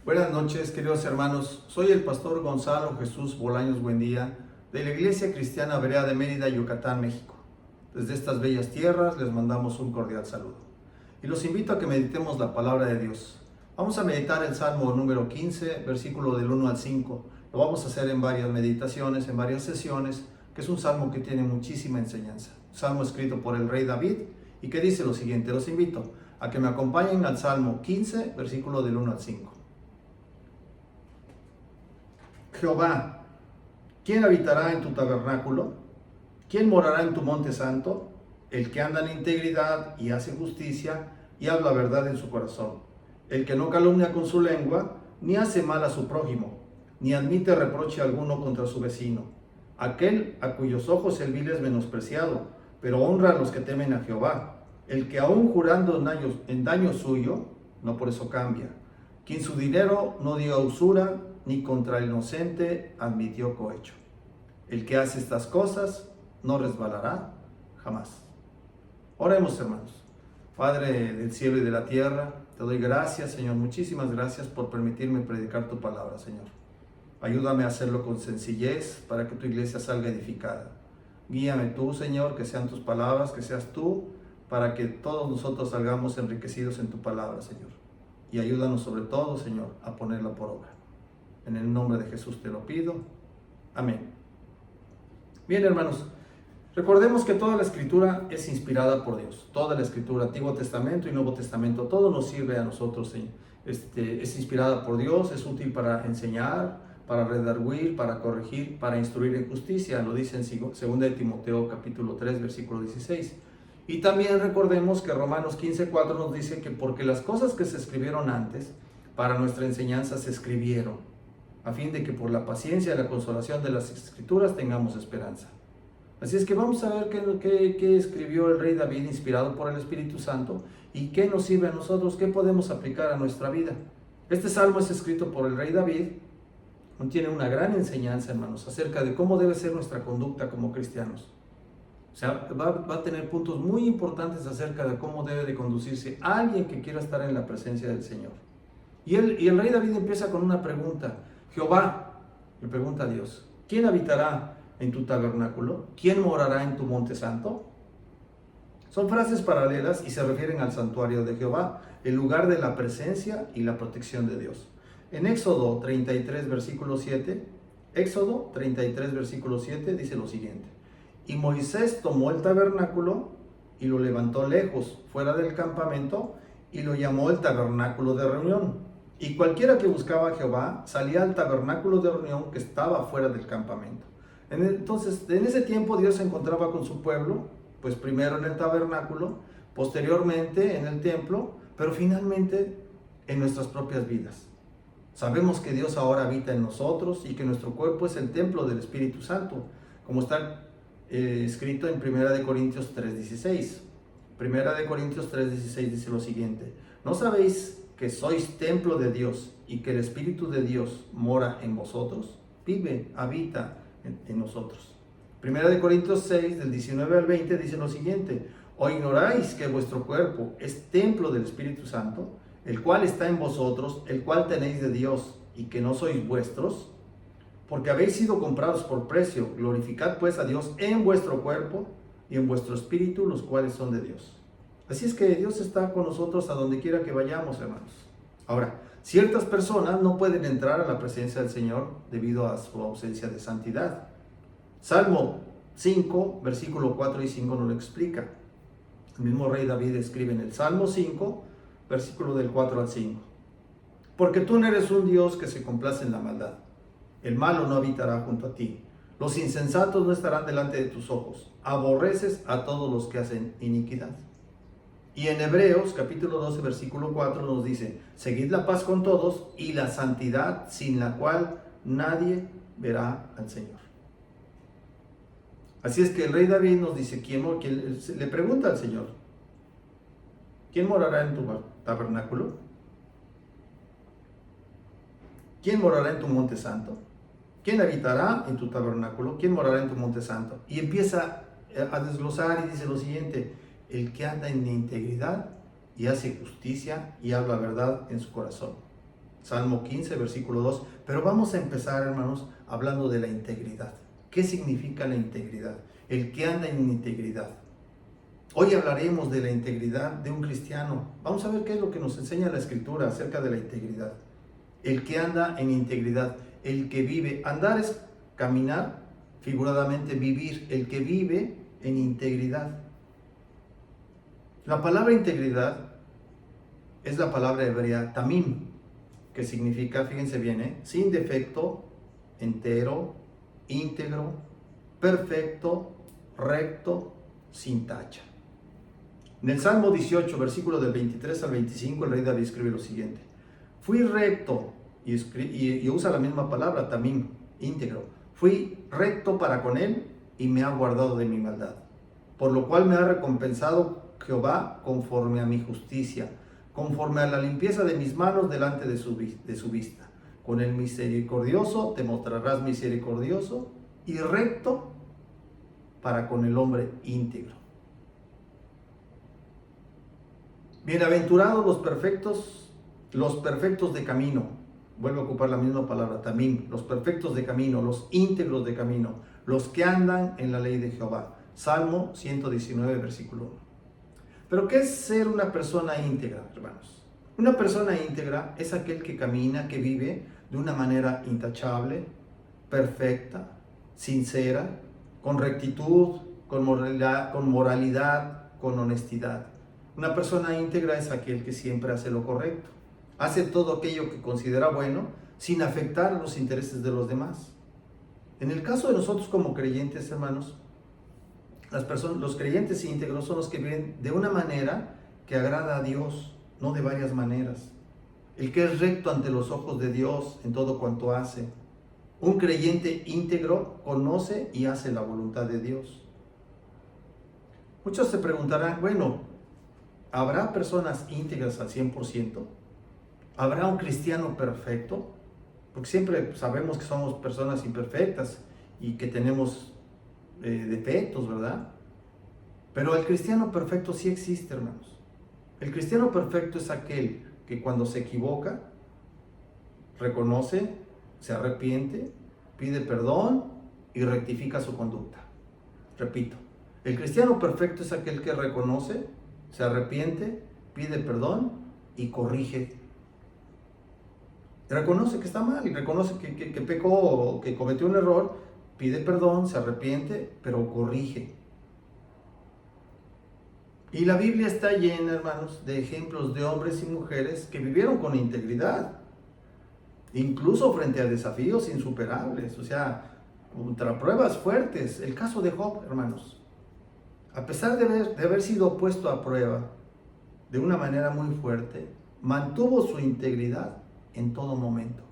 Buenas noches, queridos hermanos. Soy el pastor Gonzalo Jesús Bolaños Buendía de la Iglesia Cristiana Berea de Mérida, Yucatán, México. Desde estas bellas tierras les mandamos un cordial saludo. Y los invito a que meditemos la palabra de Dios. Vamos a meditar el Salmo número 15, versículo del 1 al 5. Lo vamos a hacer en varias meditaciones, en varias sesiones, que es un salmo que tiene muchísima enseñanza. Un salmo escrito por el rey David y que dice lo siguiente. Los invito a que me acompañen al Salmo 15, versículo del 1 al 5. Jehová, ¿quién habitará en tu tabernáculo? ¿Quién morará en tu monte santo? El que anda en integridad y hace justicia y habla verdad en su corazón. El que no calumnia con su lengua, ni hace mal a su prójimo, ni admite reproche alguno contra su vecino. Aquel a cuyos ojos el vil es menospreciado, pero honra a los que temen a Jehová. El que aún jurando en daño suyo, no por eso cambia. Quien su dinero no dio usura, ni contra el inocente admitió cohecho. El que hace estas cosas no resbalará jamás. Oremos, hermanos. Padre del cielo y de la tierra, te doy gracias, Señor, muchísimas gracias por permitirme predicar tu palabra, Señor. Ayúdame a hacerlo con sencillez para que tu iglesia salga edificada. Guíame tú, Señor, que sean tus palabras, que seas tú, para que todos nosotros salgamos enriquecidos en tu palabra, Señor. Y ayúdanos sobre todo, Señor, a ponerla por obra. En el nombre de Jesús te lo pido. Amén. Bien, hermanos, recordemos que toda la Escritura es inspirada por Dios. Toda la Escritura, Antiguo Testamento y Nuevo Testamento, todo nos sirve a nosotros. Es inspirada por Dios, es útil para enseñar, para redarguir, para corregir, para instruir en justicia. Lo dice en 2 de Timoteo capítulo 3, versículo 16. Y también recordemos que Romanos 15:4 nos dice que porque las cosas que se escribieron antes, para nuestra enseñanza se escribieron, a fin de que por la paciencia y la consolación de las Escrituras tengamos esperanza. Así es que vamos a ver qué escribió el rey David inspirado por el Espíritu Santo y qué nos sirve a nosotros, qué podemos aplicar a nuestra vida. Este salmo es escrito por el rey David, contiene una gran enseñanza, hermanos, acerca de cómo debe ser nuestra conducta como cristianos. O sea, va a tener puntos muy importantes acerca de cómo debe de conducirse alguien que quiera estar en la presencia del Señor. Y el rey David empieza con una pregunta. Jehová, le pregunta a Dios, ¿quién habitará en tu tabernáculo? ¿Quién morará en tu monte santo? Son frases paralelas y se refieren al santuario de Jehová, el lugar de la presencia y la protección de Dios. En Éxodo 33, versículo 7, Éxodo 33, versículo 7 dice lo siguiente: Y Moisés tomó el tabernáculo y lo levantó lejos, fuera del campamento, y lo llamó el tabernáculo de reunión. Y cualquiera que buscaba a Jehová salía al tabernáculo de reunión que estaba fuera del campamento. Entonces, en ese tiempo Dios se encontraba con su pueblo, pues primero en el tabernáculo, posteriormente en el templo, pero finalmente en nuestras propias vidas. Sabemos que Dios ahora habita en nosotros y que nuestro cuerpo es el templo del Espíritu Santo, como está escrito en 1 Corintios 3:16. 1 Corintios 3:16 dice lo siguiente: ¿No sabéis que sois templo de Dios y que el Espíritu de Dios mora en vosotros? Vive, habita en nosotros. 1 Corintios 6, del 19 al 20 dice lo siguiente: ¿O ignoráis que vuestro cuerpo es templo del Espíritu Santo, el cual está en vosotros, el cual tenéis de Dios, y que no sois vuestros? Porque habéis sido comprados por precio. Glorificad pues a Dios en vuestro cuerpo y en vuestro espíritu, los cuales son de Dios. Así es que Dios está con nosotros a donde quiera que vayamos, hermanos. Ahora, ciertas personas no pueden entrar a la presencia del Señor debido a su ausencia de santidad. Salmo 5, versículo 4 y 5 nos lo explica. El mismo rey David escribe en el Salmo 5, versículo del 4 al 5. Porque tú no eres un Dios que se complace en la maldad. El malo no habitará junto a ti. Los insensatos no estarán delante de tus ojos. Aborreces a todos los que hacen iniquidad. Y en Hebreos capítulo 12 versículo 4 nos dice: seguid la paz con todos y la santidad, sin la cual nadie verá al Señor. Así es que el rey David nos dice, ¿quién le pregunta al Señor? ¿Quién morará en tu tabernáculo? ¿Quién morará en tu monte santo? ¿Quién habitará en tu tabernáculo? ¿Quién morará en tu monte santo? Y empieza a desglosar y dice lo siguiente: el que anda en integridad y hace justicia y habla verdad en su corazón. Salmo 15, versículo 2. Pero vamos a empezar, hermanos, hablando de la integridad. ¿Qué significa la integridad? El que anda en integridad. Hoy hablaremos de la integridad de un cristiano. Vamos a ver qué es lo que nos enseña la Escritura acerca de la integridad. El que anda en integridad, el que vive. Andar es caminar, figuradamente vivir. El que vive en integridad. La palabra integridad es la palabra hebrea tamim, que significa, fíjense bien, sin defecto, entero, íntegro, perfecto, recto, sin tacha. En el Salmo 18, versículo del 23 al 25, el rey David escribe lo siguiente: fui recto, y usa la misma palabra, tamim, íntegro. Fui recto para con él y me ha guardado de mi maldad, por lo cual me ha recompensado Jehová conforme a mi justicia, conforme a la limpieza de mis manos delante de su vista. Con el misericordioso te mostrarás misericordioso y recto para con el hombre íntegro. Bienaventurados los perfectos de camino. Vuelvo a ocupar la misma palabra, también, los perfectos de camino, los íntegros de camino, los que andan en la ley de Jehová. Salmo 119, versículo 1. Pero ¿qué es ser una persona íntegra, hermanos? Una persona íntegra es aquel que camina, que vive de una manera intachable, perfecta, sincera, con rectitud, con moralidad, con honestidad. Una persona íntegra es aquel que siempre hace lo correcto, hace todo aquello que considera bueno sin afectar los intereses de los demás. En el caso de nosotros como creyentes, hermanos, los creyentes íntegros son los que viven de una manera que agrada a Dios, no de varias maneras. El que es recto ante los ojos de Dios en todo cuanto hace. Un creyente íntegro conoce y hace la voluntad de Dios. Muchos se preguntarán, bueno, ¿habrá personas íntegras al 100%? ¿Habrá un cristiano perfecto? Porque siempre sabemos que somos personas imperfectas y que tenemos defectos, ¿verdad? Pero el cristiano perfecto sí existe, hermanos. El cristiano perfecto es aquel que cuando se equivoca, reconoce, se arrepiente, pide perdón y rectifica su conducta. Repito, el cristiano perfecto es aquel que reconoce, se arrepiente, pide perdón y corrige. Reconoce que está mal y reconoce que pecó o que cometió un error, pide perdón, se arrepiente, pero corrige. Y la Biblia está llena, hermanos, de ejemplos de hombres y mujeres que vivieron con integridad, incluso frente a desafíos insuperables, o sea, contra pruebas fuertes. El caso de Job, hermanos, a pesar de haber sido puesto a prueba de una manera muy fuerte, mantuvo su integridad en todo momento.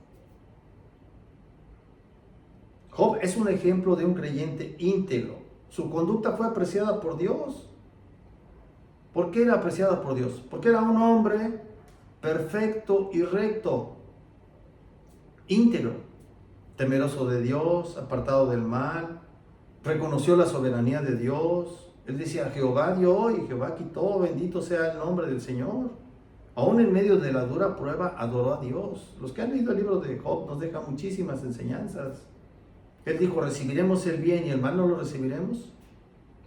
Job es un ejemplo de un creyente íntegro. Su conducta fue apreciada por Dios. ¿Por qué era apreciada por Dios? Porque era un hombre perfecto y recto, íntegro, temeroso de Dios, apartado del mal, reconoció la soberanía de Dios. Él decía, Jehová dio y Jehová quitó, bendito sea el nombre del Señor. Aún en medio de la dura prueba, adoró a Dios. Los que han leído el libro de Job nos dejan muchísimas enseñanzas. Él dijo, ¿recibiremos el bien y el mal no lo recibiremos?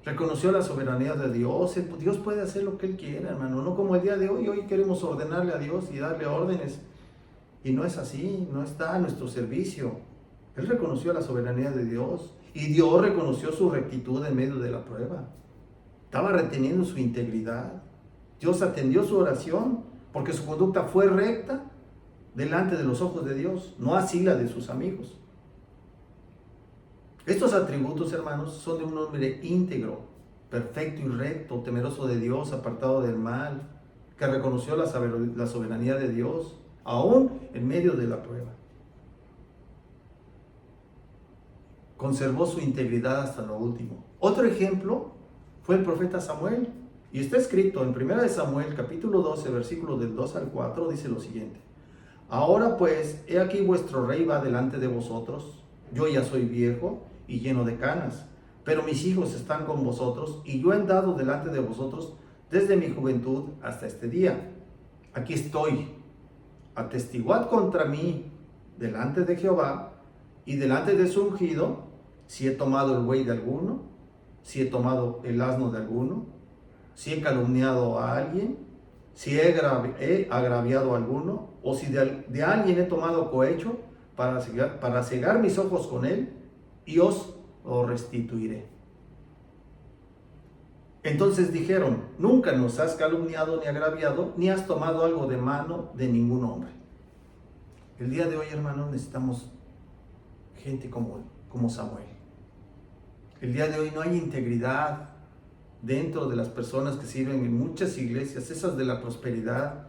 Reconoció la soberanía de Dios. Dios puede hacer lo que Él quiera, hermano. No como el día de hoy. Hoy queremos ordenarle a Dios y darle órdenes. Y no es así, no está a nuestro servicio. Él reconoció la soberanía de Dios. Y Dios reconoció su rectitud en medio de la prueba. Estaba reteniendo su integridad. Dios atendió su oración porque su conducta fue recta delante de los ojos de Dios, no así la de sus amigos. Estos atributos, hermanos, son de un hombre íntegro, perfecto y recto, temeroso de Dios, apartado del mal, que reconoció la soberanía de Dios, aún en medio de la prueba. Conservó su integridad hasta lo último. Otro ejemplo fue el profeta Samuel. Y está escrito en 1 Samuel, capítulo 12, versículos del 2 al 4, dice lo siguiente. Ahora pues, he aquí vuestro rey va delante de vosotros. Yo ya soy viejo y lleno de canas, pero mis hijos están con vosotros, y yo he andado delante de vosotros desde mi juventud hasta este día. Aquí estoy. atestiguad contra mí delante de Jehová y delante de su ungido, si he tomado el buey de alguno, si he tomado el asno de alguno, si he calumniado a alguien, si he agraviado a alguno, o si de alguien he tomado cohecho para cegar mis ojos con él, y os lo restituiré. Entonces dijeron, nunca nos has calumniado ni agraviado, ni has tomado algo de mano de ningún hombre. El día de hoy, hermanos, necesitamos gente como Samuel. El día de hoy no hay integridad dentro de las personas que sirven en muchas iglesias, esas de la prosperidad.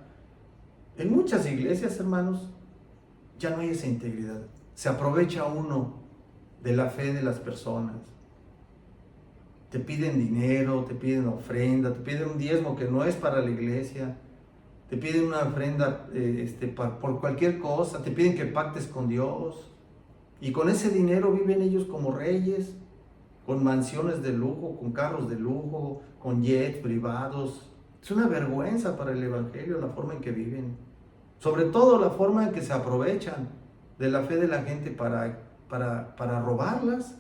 En muchas iglesias, hermanos, ya no hay esa integridad. Se aprovecha uno de la fe de las personas. Te piden dinero, te piden ofrenda, te piden un diezmo que no es para la iglesia, te piden una ofrenda por cualquier cosa, te piden que pactes con Dios. Y con ese dinero viven ellos como reyes, con mansiones de lujo, con carros de lujo, con jets privados. Es una vergüenza para el evangelio la forma en que viven. Sobre todo la forma en que se aprovechan de la fe de la gente para robarlas.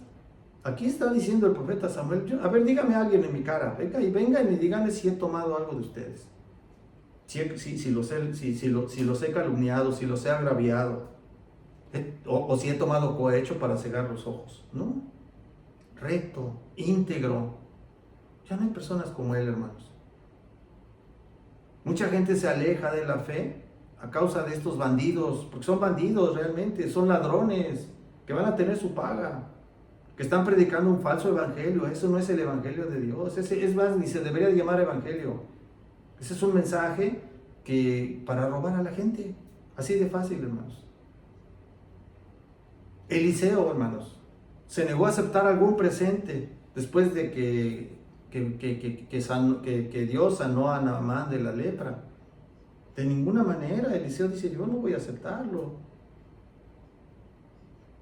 Aquí está diciendo el profeta Samuel, a ver, dígame a alguien en mi cara, vengan y díganme si he tomado algo de ustedes. Si los he calumniado, si los he agraviado, o si he tomado cohecho para cegar los ojos. No, recto, íntegro. Ya no hay personas como él, hermanos. Mucha gente se aleja de la fe a causa de estos bandidos, porque son bandidos realmente, son ladrones que van a tener su paga, que están predicando un falso evangelio. Eso no es el evangelio de Dios. Es más, ni se debería llamar evangelio. Ese es un mensaje para robar a la gente. Así de fácil, hermanos. Eliseo, hermanos, se negó a aceptar algún presente después de que Dios sanó a Naamán de la lepra. De ninguna manera. Eliseo dice, yo no voy a aceptarlo.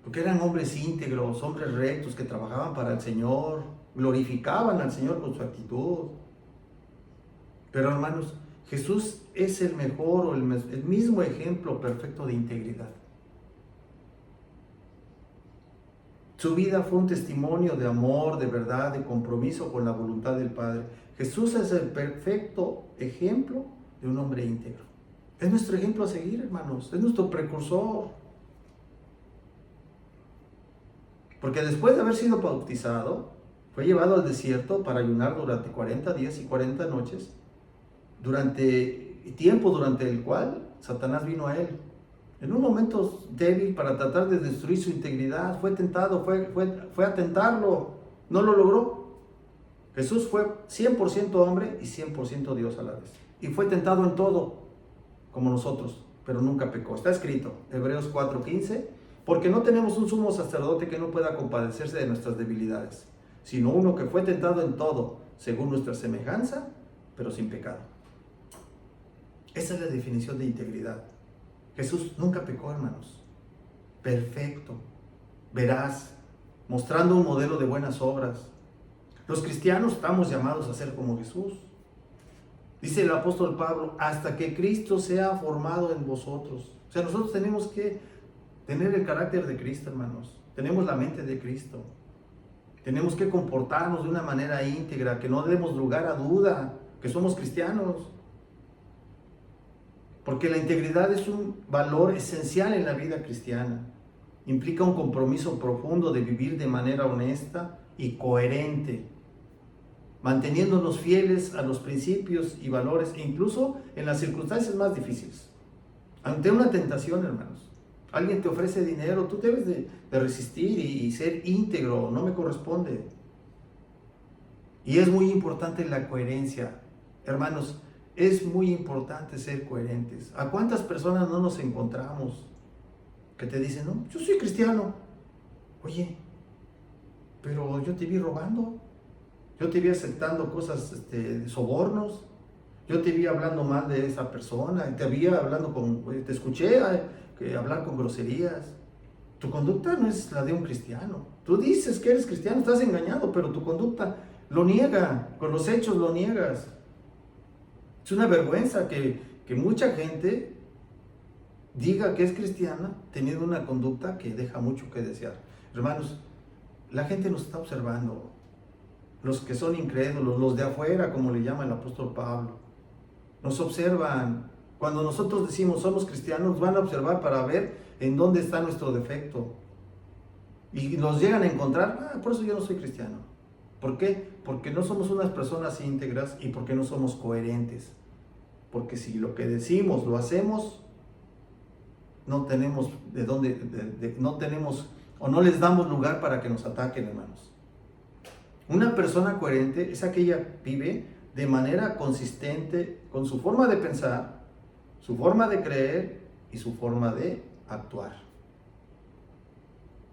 Porque eran hombres íntegros, hombres rectos que trabajaban para el Señor, glorificaban al Señor con su actitud. Pero, hermanos, Jesús es el mejor o el mismo ejemplo perfecto de integridad. Su vida fue un testimonio de amor, de verdad, de compromiso con la voluntad del Padre. Jesús es el perfecto ejemplo de un hombre íntegro. Es nuestro ejemplo a seguir, hermanos. Es nuestro precursor. Porque después de haber sido bautizado, fue llevado al desierto para ayunar durante 40 días y 40 noches, durante el cual Satanás vino a él. En un momento débil para tratar de destruir su integridad, fue tentado, fue a tentarlo, no lo logró. Jesús fue 100% hombre y 100% Dios a la vez. Y fue tentado en todo, como nosotros, pero nunca pecó. Está escrito, Hebreos 4:15, porque no tenemos un sumo sacerdote que no pueda compadecerse de nuestras debilidades, sino uno que fue tentado en todo, según nuestra semejanza, pero sin pecado. Esa es la definición de integridad. Jesús nunca pecó, hermanos. Perfecto, veraz, mostrando un modelo de buenas obras. Los cristianos estamos llamados a ser como Jesús. Dice el apóstol Pablo, hasta que Cristo sea formado en vosotros. O sea, nosotros tenemos que tener el carácter de Cristo, hermanos. Tenemos la mente de Cristo. Tenemos que comportarnos de una manera íntegra, que no demos lugar a duda, que somos cristianos. Porque la integridad es un valor esencial en la vida cristiana. Implica un compromiso profundo de vivir de manera honesta y coherente, manteniéndonos fieles a los principios y valores, e incluso en las circunstancias más difíciles. Ante una tentación, hermanos, alguien te ofrece dinero, tú debes de resistir y ser íntegro, no me corresponde. Y es muy importante la coherencia, hermanos. Es muy importante ser coherentes. ¿A cuántas personas no nos encontramos que te dicen, no, yo soy cristiano? Oye, pero yo te vi robando, yo te vi aceptando cosas, sobornos, yo te vi hablando mal de esa persona, te escuché hablar con groserías. Tu conducta no es la de un cristiano. Tú dices que eres cristiano, estás engañado, pero tu conducta lo niega, con los hechos lo niegas. Es una vergüenza que mucha gente diga que es cristiana teniendo una conducta que deja mucho que desear. Hermanos, la gente nos está observando, los que son incrédulos, los de afuera, como le llama el apóstol Pablo, nos observan. Cuando nosotros decimos somos cristianos, van a observar para ver en dónde está nuestro defecto. Y nos llegan a encontrar, por eso yo no soy cristiano. ¿Por qué? Porque no somos unas personas íntegras y porque no somos coherentes. Porque si lo que decimos lo hacemos, no tenemos de dónde, no tenemos o no les damos lugar para que nos ataquen, hermanos. Una persona coherente es aquella que vive de manera consistente con su forma de pensar, su forma de creer y su forma de actuar.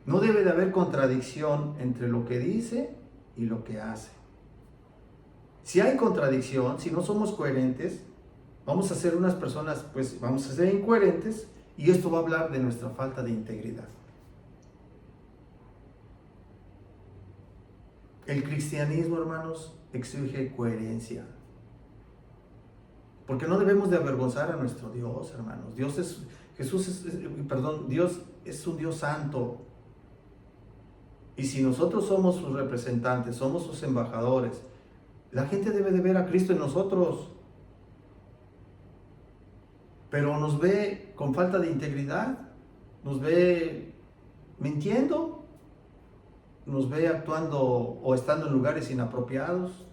No debe de haber contradicción entre lo que dice y lo que hace. Si hay contradicción, si no somos coherentes, vamos a ser unas personas, pues vamos a ser incoherentes y esto va a hablar de nuestra falta de integridad. El cristianismo, hermanos, exige coherencia. Porque no debemos de avergonzar a nuestro Dios, hermanos. Dios es un Dios santo. Y si nosotros somos sus representantes, somos sus embajadores, la gente debe de ver a Cristo en nosotros. Pero nos ve con falta de integridad, nos ve mintiendo, nos ve actuando o estando en lugares inapropiados,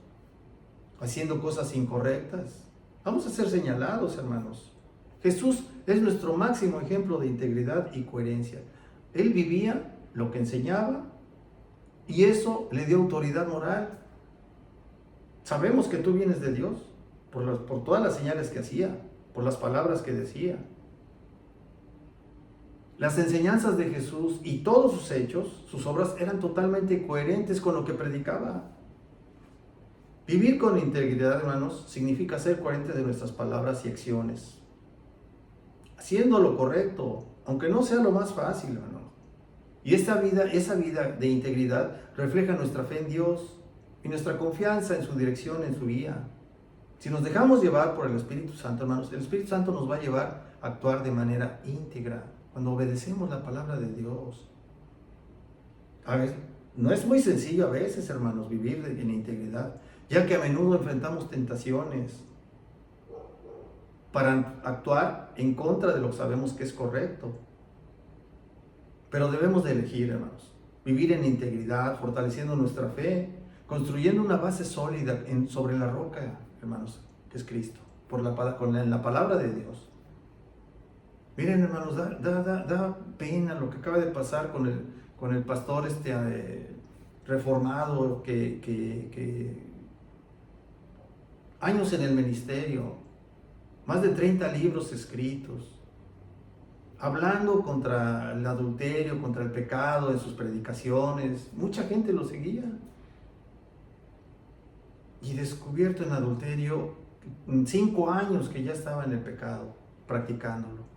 haciendo cosas incorrectas. Vamos a ser señalados, hermanos. Jesús es nuestro máximo ejemplo de integridad y coherencia. Él vivía lo que enseñaba y eso le dio autoridad moral. Sabemos que tú vienes de Dios por todas las señales que hacía, por las palabras que decía. Las enseñanzas de Jesús y todos sus hechos, sus obras eran totalmente coherentes con lo que predicaba. Vivir con integridad, hermanos, significa ser coherentes de nuestras palabras y acciones, haciendo lo correcto, aunque no sea lo más fácil, hermano. Y esa vida de integridad refleja nuestra fe en Dios y nuestra confianza en su dirección, en su guía. Si nos dejamos llevar por el Espíritu Santo, hermanos, el Espíritu Santo nos va a llevar a actuar de manera íntegra cuando obedecemos la palabra de Dios. A ver, no es muy sencillo a veces, hermanos, vivir en integridad, ya que a menudo enfrentamos tentaciones para actuar en contra de lo que sabemos que es correcto. Pero debemos de elegir, hermanos, vivir en integridad, fortaleciendo nuestra fe, construyendo una base sólida sobre la roca, hermanos, que es Cristo, en la palabra de Dios. Miren, hermanos, da pena lo que acaba de pasar con el pastor reformado que años en el ministerio, más de 30 libros escritos, hablando contra el adulterio, contra el pecado en sus predicaciones. Mucha gente lo seguía. Y descubierto en adulterio, 5 años que ya estaba en el pecado, practicándolo.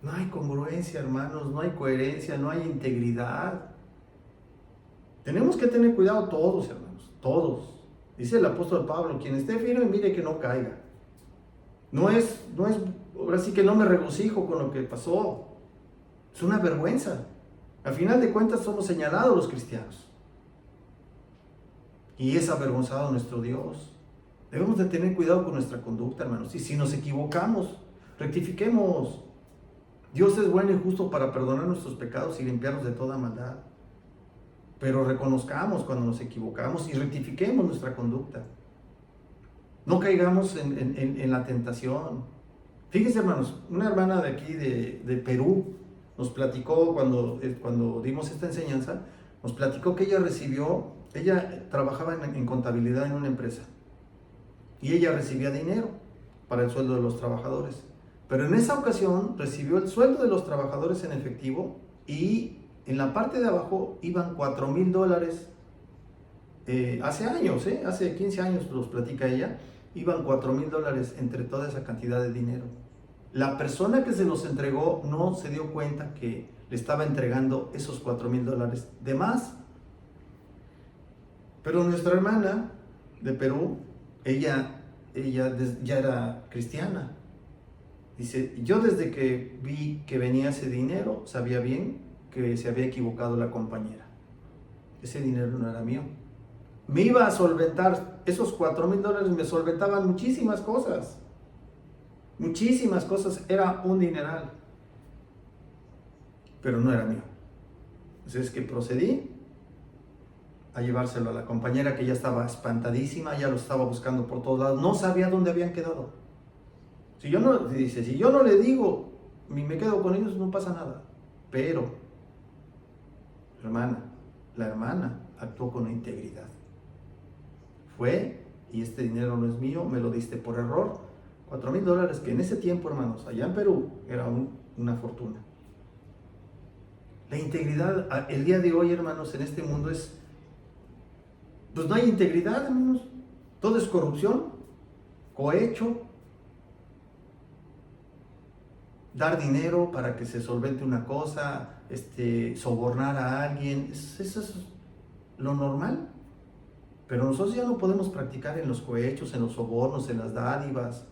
No hay congruencia, hermanos, no hay coherencia, no hay integridad. Tenemos que tener cuidado todos, hermanos, todos. Dice el apóstol Pablo, quien esté firme, mire que no caiga. Ahora sí que no me regocijo con lo que pasó. Es una vergüenza. Al final de cuentas somos señalados los cristianos. Y es avergonzado nuestro Dios. Debemos de tener cuidado con nuestra conducta, hermanos. Y si nos equivocamos, rectifiquemos. Dios es bueno y justo para perdonar nuestros pecados y limpiarnos de toda maldad. Pero reconozcamos cuando nos equivocamos y rectifiquemos nuestra conducta. No caigamos en la tentación. Fíjense, hermanos, una hermana de aquí de Perú nos platicó cuando dimos esta enseñanza, nos platicó que ella trabajaba en contabilidad en una empresa y ella recibía dinero para el sueldo de los trabajadores. Pero en esa ocasión recibió el sueldo de los trabajadores en efectivo y en la parte de abajo iban $4,000. Hace años, hace 15 años los platica ella, iban $4,000 entre toda esa cantidad de dinero. La persona que se los entregó no se dio cuenta que le estaba entregando esos $4,000 de más. Pero nuestra hermana de Perú, ella ya era cristiana. Dice, yo desde que vi que venía ese dinero, sabía bien que se había equivocado la compañera. Ese dinero no era mío. Me iba a solventar, esos $4,000 me solventaban muchísimas cosas, era un dineral, pero no era mío. Entonces es que procedí a llevárselo a la compañera, que ya estaba espantadísima, ya lo estaba buscando por todos lados, no sabía dónde habían quedado. Si yo no le digo, ni me quedo con ellos, no pasa nada. Pero, la hermana actuó con integridad. Fue, y este dinero no es mío, me lo diste por error. $4,000, que en ese tiempo, hermanos, allá en Perú, era una fortuna. La integridad, el día de hoy, hermanos, en este mundo pues no hay integridad, hermanos. Todo es corrupción, cohecho, dar dinero para que se solvente una cosa, sobornar a alguien, eso es lo normal. Pero nosotros ya no podemos practicar en los cohechos, en los sobornos, en las dádivas,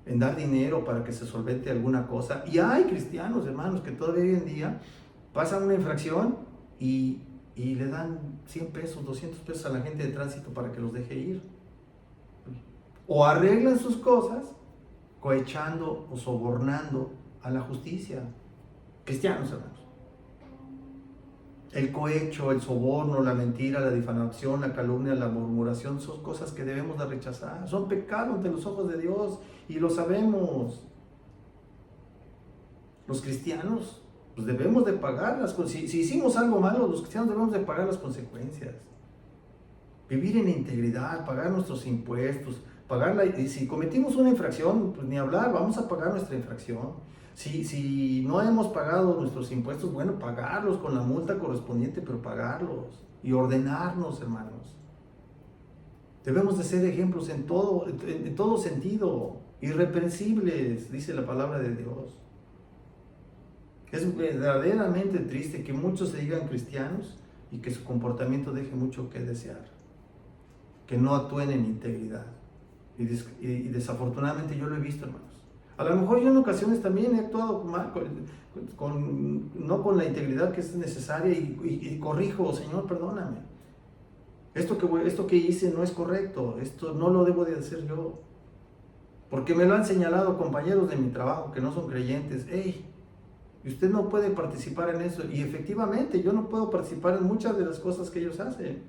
en dar dinero para que se solvente alguna cosa. Y hay cristianos, hermanos, que todavía hoy en día pasan una infracción y le dan 100 pesos, 200 pesos a la gente de tránsito para que los deje ir. O arreglan sus cosas cohechando o sobornando a la justicia. Cristianos, hermanos. El cohecho, el soborno, la mentira, la difamación, la calumnia, la murmuración son cosas que debemos de rechazar. Son pecados ante los ojos de Dios y lo sabemos. Los cristianos pues debemos de pagar las consecuencias. Si hicimos algo malo, los cristianos debemos de pagar las consecuencias. Vivir en integridad, pagar nuestros impuestos, y si cometimos una infracción, pues ni hablar, vamos a pagar nuestra infracción. Si no hemos pagado nuestros impuestos, bueno, pagarlos con la multa correspondiente, pero pagarlos y ordenarnos, hermanos. Debemos de ser ejemplos en todo sentido, irreprensibles, dice la palabra de Dios. Es verdaderamente triste que muchos se digan cristianos y que su comportamiento deje mucho que desear, que no actúen en integridad. Y desafortunadamente yo lo he visto, hermanos. A lo mejor yo en ocasiones también he actuado mal, no con la integridad que es necesaria y corrijo, Señor, perdóname. Esto que hice no es correcto, esto no lo debo de hacer yo. Porque me lo han señalado compañeros de mi trabajo que no son creyentes. Hey, usted no puede participar en eso. Y efectivamente yo no puedo participar en muchas de las cosas que ellos hacen.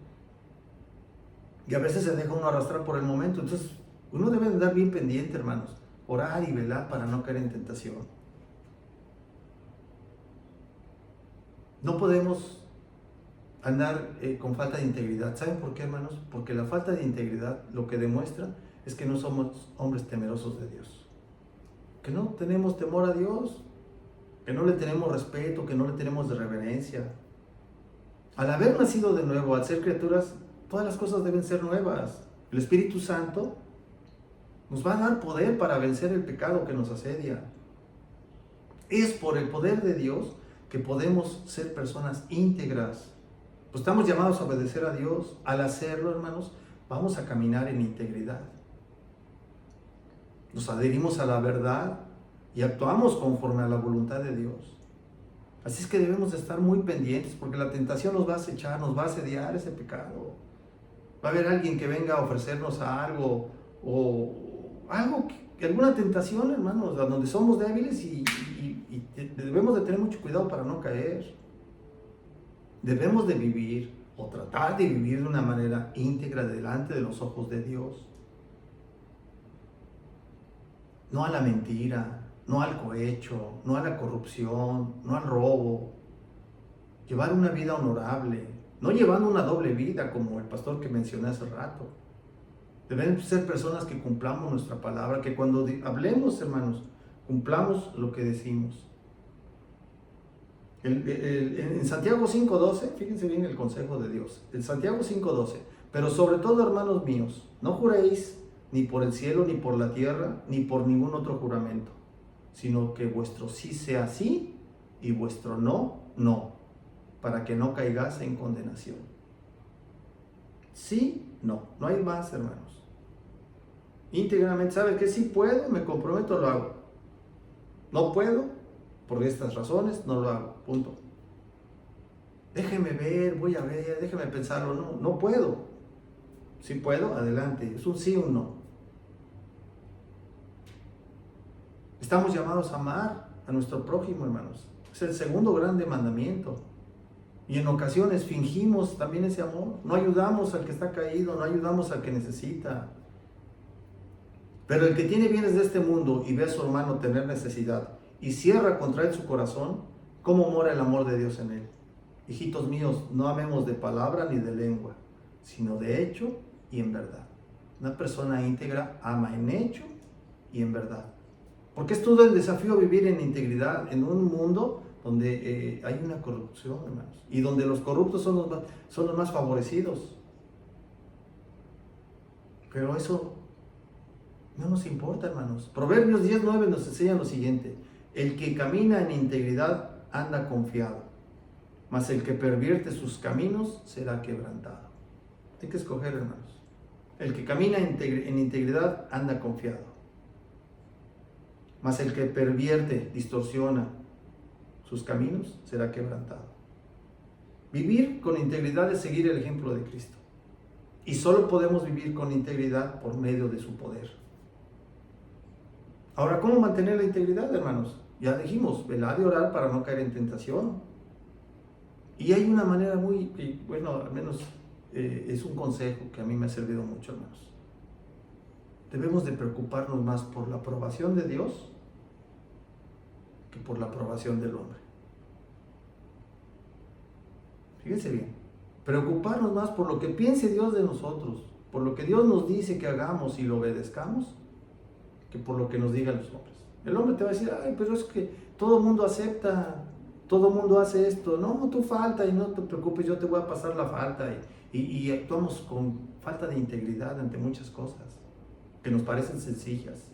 Y a veces se deja uno arrastrar por el momento. Entonces uno debe andar bien pendiente, hermanos. Orar y velar para no caer en tentación. No podemos andar con falta de integridad. ¿Saben por qué, hermanos? Porque la falta de integridad lo que demuestra es que no somos hombres temerosos de Dios. Que no tenemos temor a Dios, que no le tenemos respeto, que no le tenemos reverencia. Al haber nacido de nuevo, al ser criaturas, todas las cosas deben ser nuevas. El Espíritu Santo nos va a dar poder para vencer el pecado que nos asedia. Es por el poder de Dios que podemos ser personas íntegras. Pues estamos llamados a obedecer a Dios. Al hacerlo, hermanos, vamos a caminar en integridad. Nos adherimos a la verdad y actuamos conforme a la voluntad de Dios. Así es que debemos de estar muy pendientes, porque la tentación nos va a acechar, nos va a asediar ese pecado. Va a haber alguien que venga a ofrecernos algo o alguna tentación, hermanos, donde somos débiles y debemos de tener mucho cuidado para no caer. Debemos de vivir o tratar de vivir de una manera íntegra delante de los ojos de Dios. No a la mentira, no al cohecho, no a la corrupción, no al robo. Llevar una vida honorable, no llevando una doble vida como el pastor que mencioné hace rato. Debemos ser personas que cumplamos nuestra palabra, que cuando hablemos, hermanos, cumplamos lo que decimos. En Santiago 5:12, fíjense bien el consejo de Dios. En Santiago 5:12, pero sobre todo, hermanos míos, no juréis ni por el cielo, ni por la tierra, ni por ningún otro juramento, sino que vuestro sí sea sí y vuestro no, no, para que no caigas en condenación. Sí, no hay más, hermanos. Íntegramente, ¿sabes qué? Si puedo, me comprometo, lo hago. No puedo, por estas razones, no lo hago, punto. Déjeme ver, voy a ver, déjeme pensarlo, no puedo. Si puedo, adelante, es un sí o un no. Estamos llamados a amar a nuestro prójimo, hermanos. Es el segundo grande mandamiento. Y en ocasiones fingimos también ese amor. No ayudamos al que está caído, no ayudamos al que necesita. Pero el que tiene bienes de este mundo y ve a su hermano tener necesidad y cierra contra él su corazón, ¿cómo mora el amor de Dios en él? Hijitos míos, no amemos de palabra ni de lengua, sino de hecho y en verdad. Una persona íntegra ama en hecho y en verdad. Porque es todo el desafío vivir en integridad en un mundo donde hay una corrupción, hermanos, y donde los corruptos son los más favorecidos. Pero eso no nos importa, hermanos. Proverbios 10:9 nos enseña lo siguiente: el que camina en integridad anda confiado, mas el que pervierte sus caminos será quebrantado. Hay que escoger, hermanos. El que camina en integridad anda confiado, mas el que pervierte, distorsiona sus caminos será quebrantado. Vivir con integridad es seguir el ejemplo de Cristo. Y solo podemos vivir con integridad por medio de su poder. Ahora, ¿cómo mantener la integridad, hermanos? Ya dijimos, velar y orar para no caer en tentación. Y hay una manera muy, bueno, al menos es un consejo que a mí me ha servido mucho, hermanos. Debemos de preocuparnos más por la aprobación de Dios que por la aprobación del hombre. Fíjense bien, preocuparnos más por lo que piense Dios de nosotros, por lo que Dios nos dice que hagamos y lo obedezcamos, que por lo que nos digan los hombres. El hombre te va a decir, ay, pero es que todo el mundo acepta, todo el mundo hace esto, no, tú falta y no te preocupes, yo te voy a pasar la falta, y actuamos con falta de integridad ante muchas cosas que nos parecen sencillas.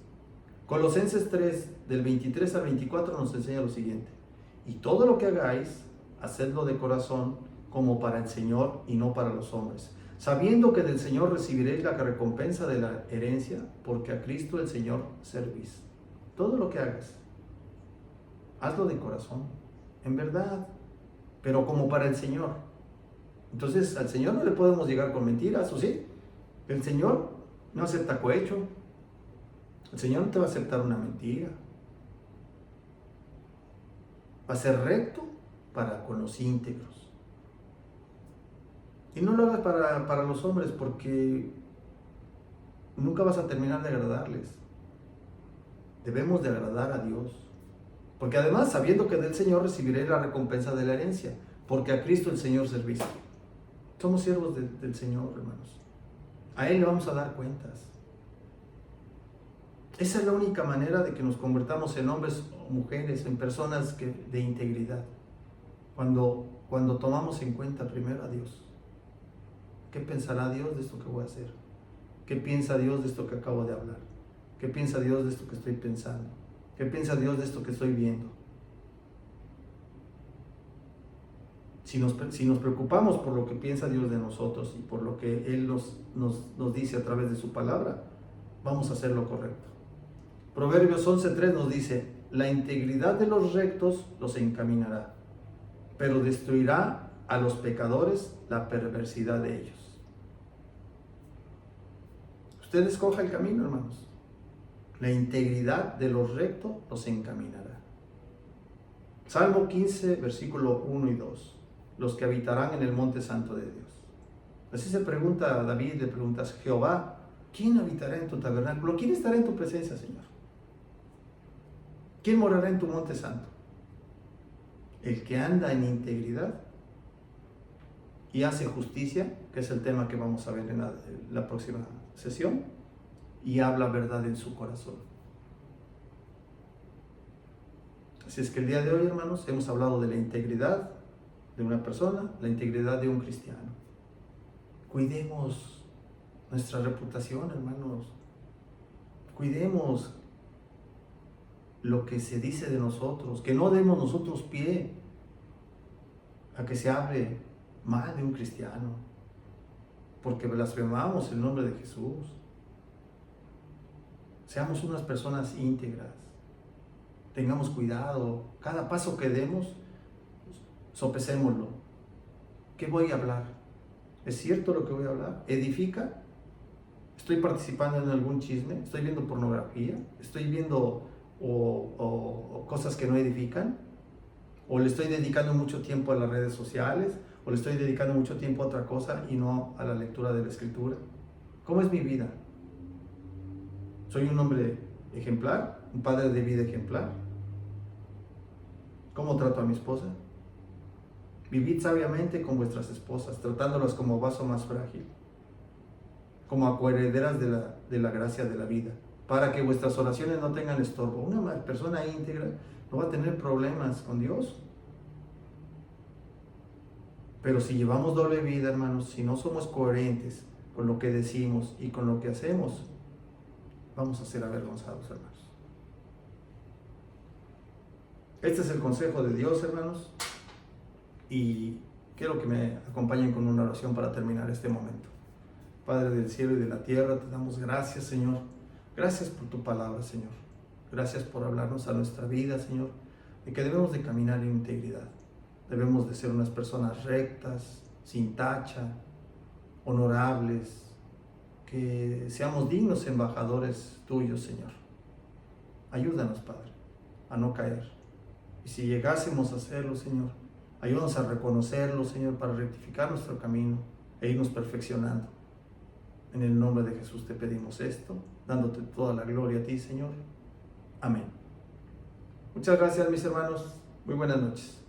Colosenses 3, del 23 al 24 nos enseña lo siguiente: y todo lo que hagáis, hacedlo de corazón, como para el Señor y no para los hombres, sabiendo que del Señor recibiréis la recompensa de la herencia, porque a Cristo el Señor servís. Todo lo que hagas, hazlo de corazón, en verdad, pero como para el Señor. Entonces, al Señor no le podemos llegar con mentiras, ¿o sí? El Señor no acepta cohecho. El Señor no te va a aceptar una mentira. Va a ser recto para con los íntegros. Y no lo hagas para los hombres, porque nunca vas a terminar de agradarles. Debemos de agradar a Dios. Porque además, sabiendo que del Señor recibiré la recompensa de la herencia, porque a Cristo el Señor servís. Somos siervos del Señor, hermanos. A Él le vamos a dar cuentas. Esa es la única manera de que nos convertamos en hombres o mujeres, en personas de integridad. Cuando tomamos en cuenta primero a Dios. ¿Qué pensará Dios de esto que voy a hacer? ¿Qué piensa Dios de esto que acabo de hablar? ¿Qué piensa Dios de esto que estoy pensando? ¿Qué piensa Dios de esto que estoy viendo? Si nos preocupamos por lo que piensa Dios de nosotros y por lo que Él nos dice a través de su palabra, vamos a hacer lo correcto. Proverbios 11:3 nos dice: la integridad de los rectos los encaminará, pero destruirá a los pecadores la perversidad de ellos. Usted escoja el camino, hermanos. La integridad de los rectos los encaminará. Salmo 15, versículo 1 y 2. Los que habitarán en el monte santo de Dios. Así se pregunta a David, le preguntas: Jehová, ¿quién habitará en tu tabernáculo? ¿Quién estará en tu presencia, Señor? ¿Quién morará en tu monte santo? El que anda en integridad y hace justicia, que es el tema que vamos a ver en la próxima sesión, y habla verdad en su corazón. Así es que el día de hoy, hermanos, hemos hablado de la integridad de una persona, la integridad de un cristiano. Cuidemos nuestra reputación, hermanos. Cuidemos lo que se dice de nosotros, que no demos nosotros pie a que se hable mal de un cristiano, porque blasfemamos el nombre de Jesús. Seamos unas personas íntegras. tengamos cuidado. Cada paso que demos, sopesémoslo. ¿Qué voy a hablar? ¿Es cierto lo que voy a hablar? ¿Edifica? ¿Estoy participando en algún chisme? ¿Estoy viendo pornografía? ¿Estoy viendo o cosas que no edifican? ¿O le estoy dedicando mucho tiempo a las redes sociales? ¿O le estoy dedicando mucho tiempo a otra cosa y no a la lectura de la Escritura? ¿Cómo es mi vida? ¿Soy un hombre ejemplar? ¿Un padre de vida ejemplar? ¿Cómo trato a mi esposa? Vivid sabiamente con vuestras esposas, tratándolas como vaso más frágil, como coherederas de la gracia de la vida, para que vuestras oraciones no tengan estorbo. Una persona íntegra no va a tener problemas con Dios. Pero si llevamos doble vida, hermanos, si no somos coherentes con lo que decimos y con lo que hacemos, vamos a ser avergonzados, hermanos. Este es el consejo de Dios, hermanos, y quiero que me acompañen con una oración para terminar este momento. Padre del cielo y de la tierra, te damos gracias, Señor. Gracias por tu palabra, Señor. Gracias por hablarnos a nuestra vida, Señor, de que debemos de caminar en integridad. Debemos de ser unas personas rectas, sin tacha, honorables, que seamos dignos embajadores tuyos, Señor. Ayúdanos, Padre, a no caer. Y si llegásemos a hacerlo, Señor, ayúdanos a reconocerlo, Señor, para rectificar nuestro camino e irnos perfeccionando. En el nombre de Jesús te pedimos esto, dándote toda la gloria a ti, Señor. Amén. Muchas gracias, mis hermanos. Muy buenas noches.